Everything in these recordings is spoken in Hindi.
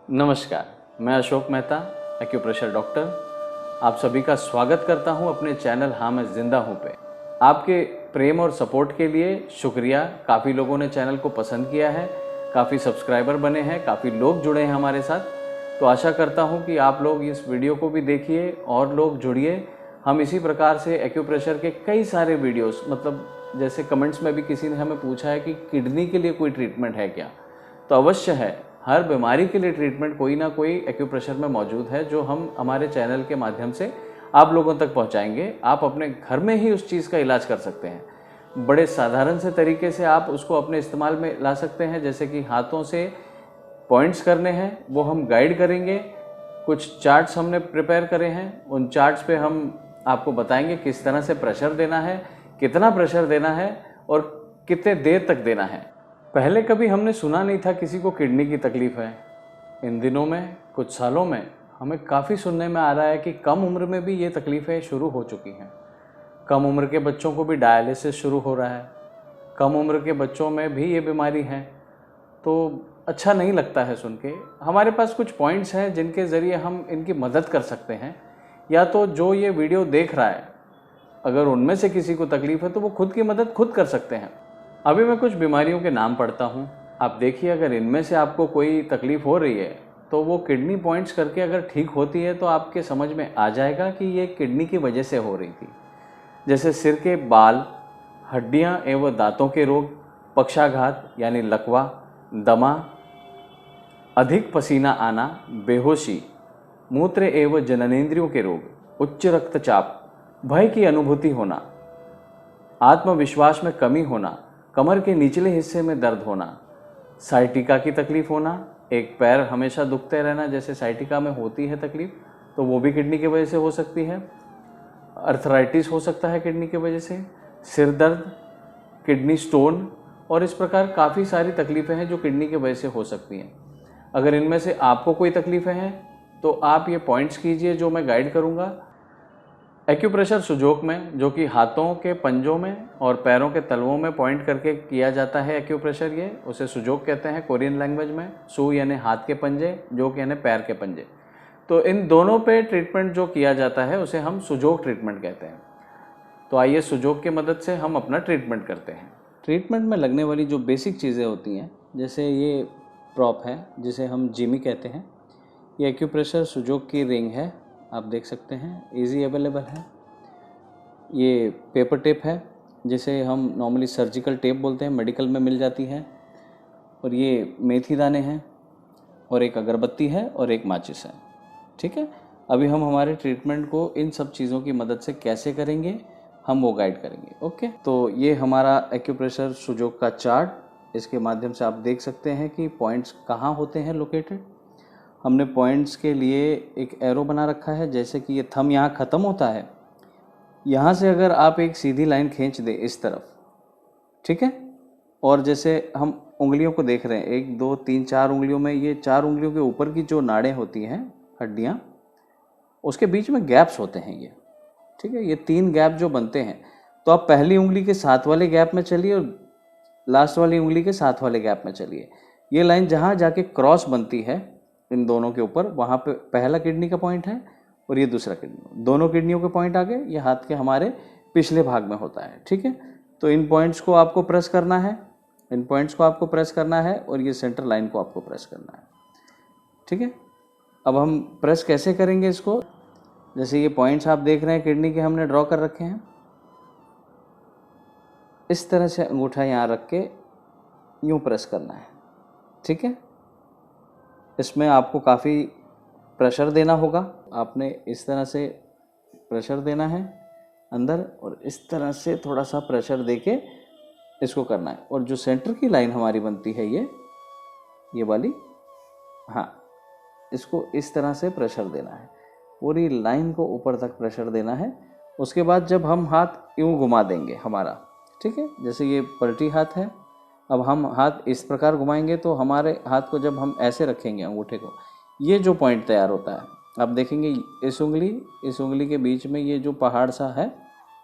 नमस्कार, मैं अशोक मेहता, एक्यूप्रेशर डॉक्टर। आप सभी का स्वागत करता हूं अपने चैनल हाँ मैं ज़िंदा हूं पे। आपके प्रेम और सपोर्ट के लिए शुक्रिया। काफ़ी लोगों ने चैनल को पसंद किया है, काफ़ी सब्सक्राइबर बने हैं, काफ़ी लोग जुड़े हैं हमारे साथ। तो आशा करता हूं कि आप लोग इस वीडियो को भी देखिए और लोग जुड़िए। हम इसी प्रकार से एक्यूप्रेशर के कई सारे वीडियोस, मतलब जैसे कमेंट्स में भी किसी ने हमें पूछा है कि किडनी के लिए कोई ट्रीटमेंट है क्या, तो अवश्य है। हर बीमारी के लिए ट्रीटमेंट कोई ना कोई एक्यूप्रेशर में मौजूद है, जो हम हमारे चैनल के माध्यम से आप लोगों तक पहुंचाएंगे। आप अपने घर में ही उस चीज़ का इलाज कर सकते हैं। बड़े साधारण से तरीके से आप उसको अपने इस्तेमाल में ला सकते हैं। जैसे कि हाथों से पॉइंट्स करने हैं, वो हम गाइड करेंगे। कुछ चार्ट्स हमने प्रिपेयर करे हैं, उन चार्ट्स पे हम आपको बताएंगे किस तरह से प्रेशर देना है, कितना प्रेशर देना है और कितने देर तक देना है। पहले कभी हमने सुना नहीं था किसी को किडनी की तकलीफ है। इन दिनों में, कुछ सालों में हमें काफ़ी सुनने में आ रहा है कि कम उम्र में भी ये तकलीफ़ें शुरू हो चुकी हैं। कम उम्र के बच्चों को भी डायलिसिस शुरू हो रहा है, कम उम्र के बच्चों में भी ये बीमारी है। तो अच्छा नहीं लगता है सुन के। हमारे पास कुछ पॉइंट्स हैं जिनके ज़रिए हम इनकी मदद कर सकते हैं। या तो जो ये वीडियो देख रहा है, अगर उनमें से किसी को तकलीफ़ है तो वो खुद की मदद खुद कर सकते हैं। अभी मैं कुछ बीमारियों के नाम पढ़ता हूँ। आप देखिए, अगर इनमें से आपको कोई तकलीफ़ हो रही है तो वो किडनी पॉइंट्स करके अगर ठीक होती है तो आपके समझ में आ जाएगा कि ये किडनी की वजह से हो रही थी। जैसे सिर के बाल, हड्डियाँ एवं दांतों के रोग, पक्षाघात यानी लकवा, दमा, अधिक पसीना आना, बेहोशी, मूत्र एवं जननेंद्रियों के रोग, उच्च रक्तचाप, भय की अनुभूति होना, आत्मविश्वास में कमी होना, कमर के निचले हिस्से में दर्द होना, साइटिका की तकलीफ होना, एक पैर हमेशा दुखते रहना जैसे साइटिका में होती है तकलीफ, तो वो भी किडनी की वजह से हो सकती है। अर्थराइटिस हो सकता है किडनी की वजह से, सिर दर्द, किडनी स्टोन और इस प्रकार काफ़ी सारी तकलीफ़ें हैं जो किडनी की वजह से हो सकती हैं। अगर इनमें से आपको कोई तकलीफ़ें हैं तो आप ये पॉइंट्स कीजिए जो मैं गाइड करूँगा। एक्यूप्रेशर सुजोक में, जो कि हाथों के पंजों में और पैरों के तलवों में पॉइंट करके किया जाता है एक्यूप्रेशर, ये उसे सुजोक कहते हैं कोरियन लैंग्वेज में। सु यानी हाथ के पंजे, जोक यानी पैर के पंजे। तो इन दोनों पे ट्रीटमेंट जो किया जाता है उसे हम सुजोक ट्रीटमेंट कहते हैं। तो आइए सुजोक की मदद से हम अपना ट्रीटमेंट करते हैं। ट्रीटमेंट में लगने वाली जो बेसिक चीज़ें होती हैं, जैसे ये प्रॉप है जिसे हम जिमी कहते हैं। ये एक्यूप्रेशर सुजोक की रिंग है, आप देख सकते हैं, इजी अवेलेबल है। ये पेपर टेप है जिसे हम नॉर्मली सर्जिकल टेप बोलते हैं, मेडिकल में मिल जाती है। और ये मेथी दाने हैं और एक अगरबत्ती है और एक माचिस है। ठीक है, अभी हम हमारे ट्रीटमेंट को इन सब चीज़ों की मदद से कैसे करेंगे हम वो गाइड करेंगे। ओके, तो ये हमारा एक्यूप्रेशर सुजोक का चार्ट, इसके माध्यम से आप देख सकते हैं कि पॉइंट्स कहाँ होते हैं लोकेटेड। हमने पॉइंट्स के लिए एक एरो बना रखा है, जैसे कि ये थंब यहाँ ख़त्म होता है, यहाँ से अगर आप एक सीधी लाइन खींच दें इस तरफ, ठीक है, और जैसे हम उंगलियों को देख रहे हैं, 1 2 3 4 उंगलियों में, ये 4 उंगलियों के ऊपर की जो नाड़ें होती हैं, हड्डियाँ, उसके बीच में गैप्स होते हैं ये। ठीक है, ये 3 गैप जो बनते हैं, तो आप पहली उंगली के साथ वाले गैप में चलिए और लास्ट वाली उंगली के साथ वाले गैप में चलिए। ये लाइन जहाँ जाके क्रॉस बनती है इन दोनों के ऊपर, वहाँ पे पहला किडनी का पॉइंट है और ये दूसरा किडनी, दोनों किडनियों के पॉइंट आ गए। ये हाथ के हमारे पिछले भाग में होता है। ठीक है, तो इन पॉइंट्स को आपको प्रेस करना है, इन पॉइंट्स को आपको प्रेस करना है और ये सेंटर लाइन को आपको प्रेस करना है। ठीक है, अब हम प्रेस कैसे करेंगे इसको, जैसे ये पॉइंट्स आप देख रहे हैं किडनी के हमने ड्रॉ कर रखे हैं, इस तरह से अंगूठा यहाँ रख के यूँ प्रेस करना है। ठीक है, इसमें आपको काफ़ी प्रेशर देना होगा। आपने इस तरह से प्रेशर देना है अंदर और इस तरह से थोड़ा सा प्रेशर देके इसको करना है। और जो सेंटर की लाइन हमारी बनती है ये वाली, हाँ, इसको इस तरह से प्रेशर देना है, पूरी लाइन को ऊपर तक प्रेशर देना है। उसके बाद जब हम हाथ यूँ घुमा देंगे हमारा, ठीक है, जैसे ये पलटी हाथ है, अब हम हाथ इस प्रकार घुमाएंगे तो हमारे हाथ को जब हम ऐसे रखेंगे अंगूठे को, ये जो पॉइंट तैयार होता है, आप देखेंगे इस उंगली के बीच में ये जो पहाड़ सा है,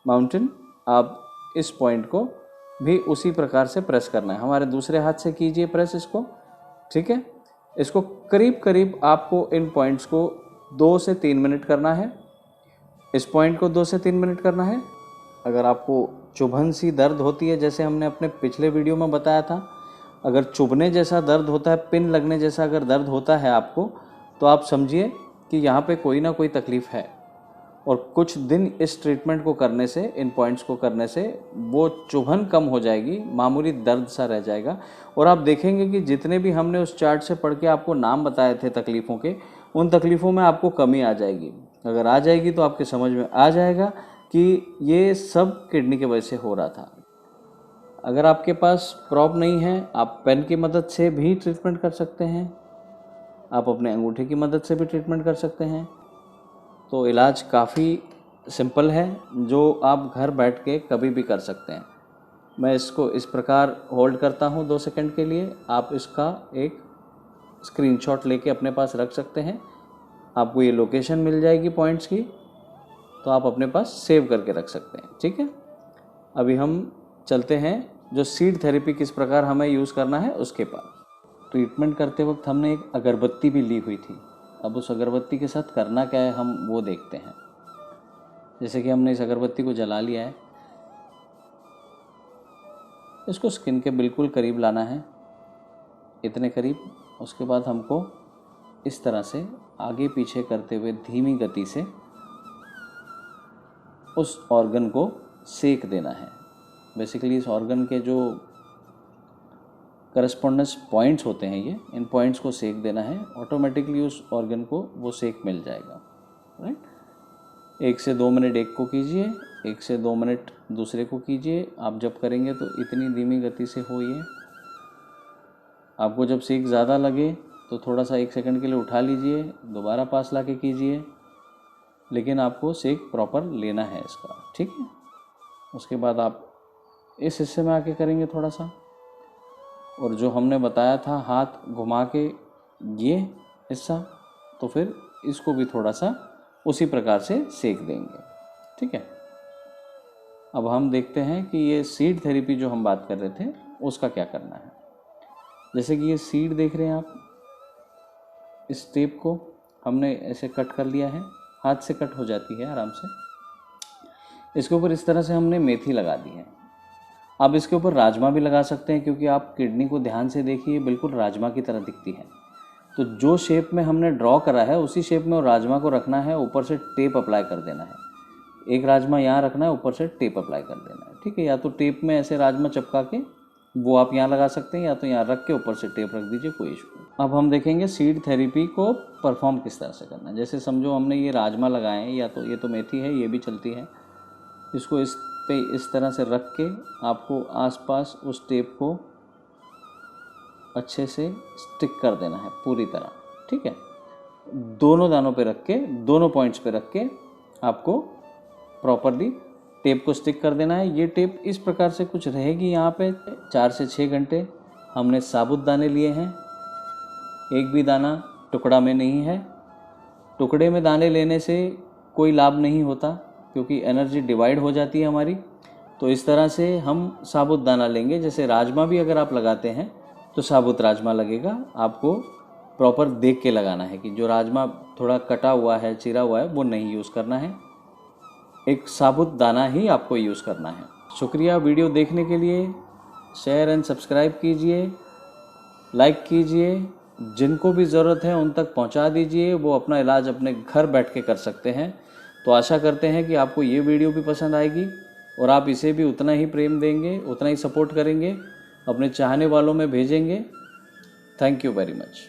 माउंटेन, आप इस पॉइंट को भी उसी प्रकार से प्रेस करना है। हमारे दूसरे हाथ से कीजिए प्रेस इसको। ठीक है, इसको करीब करीब आपको इन पॉइंट्स को 2 से 3 मिनट करना है। इस पॉइंट को 2 से 3 मिनट करना है। अगर आपको चुभन सी दर्द होती है, जैसे हमने अपने पिछले वीडियो में बताया था, अगर चुभने जैसा दर्द होता है, पिन लगने जैसा अगर दर्द होता है आपको, तो आप समझिए कि यहाँ पे कोई ना कोई तकलीफ़ है। और कुछ दिन इस ट्रीटमेंट को करने से, इन पॉइंट्स को करने से वो चुभन कम हो जाएगी, मामूली दर्द सा रह जाएगा। और आप देखेंगे कि जितने भी हमने उस चार्ट से पढ़ के आपको नाम बताए थे तकलीफ़ों के, उन तकलीफ़ों में आपको कमी आ जाएगी। अगर आ जाएगी तो आपके समझ में आ जाएगा कि ये सब किडनी की वजह से हो रहा था। अगर आपके पास प्रॉप नहीं है, आप पेन की मदद से भी ट्रीटमेंट कर सकते हैं, आप अपने अंगूठे की मदद से भी ट्रीटमेंट कर सकते हैं। तो इलाज काफ़ी सिंपल है, जो आप घर बैठ के कभी भी कर सकते हैं। मैं इसको इस प्रकार होल्ड करता हूँ 2 सेकंड के लिए। आप इसका एक स्क्रीनशॉट लेके अपने पास रख सकते हैं। आपको ये लोकेशन मिल जाएगी पॉइंट्स की, तो आप अपने पास सेव करके रख सकते हैं। ठीक है, अभी हम चलते हैं जो सीड थेरेपी किस प्रकार हमें यूज़ करना है उसके पास। ट्रीटमेंट करते वक्त हमने एक अगरबत्ती भी ली हुई थी। अब उस अगरबत्ती के साथ करना क्या है हम वो देखते हैं। जैसे कि हमने इस अगरबत्ती को जला लिया है, इसको स्किन के बिल्कुल करीब लाना है, इतने करीब। उसके बाद हमको इस तरह से आगे पीछे करते हुए धीमी गति से उस ऑर्गन को सेक देना है। बेसिकली इस ऑर्गन के जो करस्पॉन्डेंस पॉइंट्स होते हैं, ये इन पॉइंट्स को सेक देना है। ऑटोमेटिकली उस ऑर्गन को वो सेक मिल जाएगा। राइट, 1 से 2 मिनट एक को कीजिए, 1 से 2 मिनट दूसरे को कीजिए। आप जब करेंगे तो इतनी धीमी गति से हो ये। आपको जब सेक ज़्यादा लगे तो थोड़ा सा 1 सेकंड के लिए उठा लीजिए, दोबारा पास ला के कीजिए, लेकिन आपको सेक प्रॉपर लेना है इसका। ठीक है, उसके बाद आप इस हिस्से में आके करेंगे थोड़ा सा, और जो हमने बताया था हाथ घुमा के ये हिस्सा, तो फिर इसको भी थोड़ा सा उसी प्रकार से सेक देंगे। ठीक है, अब हम देखते हैं कि ये सीड थेरेपी जो हम बात कर रहे थे उसका क्या करना है। जैसे कि ये सीड देख रहे हैं आप, इस टेप को हमने ऐसे कट कर लिया है, हाथ से कट हो जाती है आराम से। इसके ऊपर इस तरह से हमने मेथी लगा दी है। आप इसके ऊपर राजमा भी लगा सकते हैं, क्योंकि आप किडनी को ध्यान से देखिए, बिल्कुल राजमा की तरह दिखती है। तो जो शेप में हमने ड्रॉ करा है उसी शेप में राजमा को रखना है, ऊपर से टेप अप्लाई कर देना है। एक राजमा यहाँ रखना है, ऊपर से टेप अप्लाई कर देना है। ठीक है, या तो टेप में ऐसे राजमा चिपका के वो आप यहाँ लगा सकते हैं, या तो यहाँ रख के ऊपर से टेप रख दीजिए, कोई इशू नहीं। अब हम देखेंगे सीड थेरेपी को परफॉर्म किस तरह से करना है। जैसे समझो हमने ये राजमा लगाए हैं, या तो ये तो मेथी है, ये भी चलती है। इसको इस पे इस तरह से रख के आपको आसपास उस टेप को अच्छे से स्टिक कर देना है पूरी तरह। ठीक है, दोनों दानों पे रख के, दोनों पॉइंट्स पे रख के आपको प्रॉपरली टेप को स्टिक कर देना है। ये टेप इस प्रकार से कुछ रहेगी यहाँ पे। 4 से 6 घंटे हमने साबुत दाने लिए हैं, एक भी दाना टुकड़ा में नहीं है। टुकड़े में दाने लेने से कोई लाभ नहीं होता, क्योंकि एनर्जी डिवाइड हो जाती है हमारी। तो इस तरह से हम साबुत दाना लेंगे। जैसे राजमा भी अगर आप लगाते हैं तो साबुत राजमा लगेगा। आपको प्रॉपर देख के लगाना है कि जो राजमा थोड़ा कटा हुआ है, चिरा हुआ है, वो नहीं यूज़ करना है। एक साबुत दाना ही आपको यूज़ करना है। शुक्रिया वीडियो देखने के लिए। शेयर एंड सब्सक्राइब कीजिए, लाइक कीजिए, जिनको भी ज़रूरत है उन तक पहुंचा दीजिए। वो अपना इलाज अपने घर बैठ के कर सकते हैं। तो आशा करते हैं कि आपको ये वीडियो भी पसंद आएगी और आप इसे भी उतना ही प्रेम देंगे, उतना ही सपोर्ट करेंगे, अपने चाहने वालों में भेजेंगे। Thank you very much.